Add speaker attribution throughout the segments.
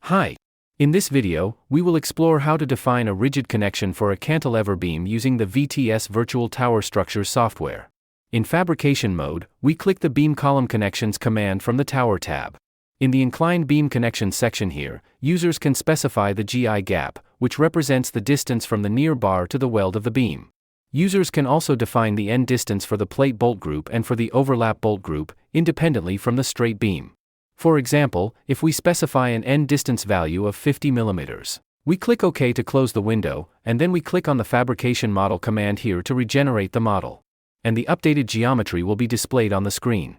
Speaker 1: Hi. In this video, we will explore how to define a rigid connection for a cantilever beam using the VTS Virtual Tower Structures software. In fabrication mode, we click the Beam Column Connections command from the Tower tab. In the Inclined Beam Connections section here, users can specify the GI gap, which represents the distance from the near bar to the weld of the beam. Users can also define the end distance for the plate bolt group and for the overlap bolt group, independently from the straight beam. For example, if we specify an end distance value of 50 mm, we click OK to close the window, and then we click on the Fabrication Model command here to regenerate the model. And the updated geometry will be displayed on the screen.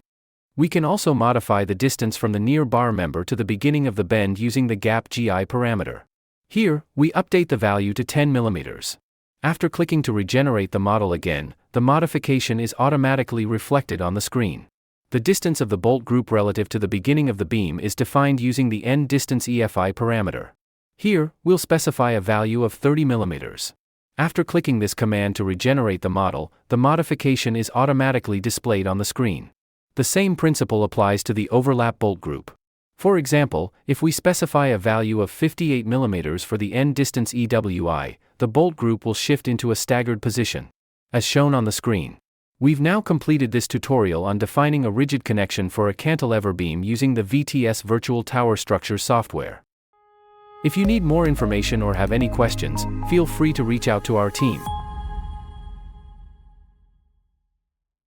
Speaker 1: We can also modify the distance from the near bar member to the beginning of the bend using the gap GI parameter. Here, we update the value to 10 mm. After clicking to regenerate the model again, the modification is automatically reflected on the screen. The distance of the bolt group relative to the beginning of the beam is defined using the end distance EFI parameter. Here, we'll specify a value of 30 mm. After clicking this command to regenerate the model, the modification is automatically displayed on the screen. The same principle applies to the overlap bolt group. For example, if we specify a value of 58 mm for the end distance EWI, the bolt group will shift into a staggered position, as shown on the screen. We've now completed this tutorial on defining a rigid connection for a cantilever beam using the VTS Virtual Tower Structures software. If you need more information or have any questions, feel free to reach out to our team.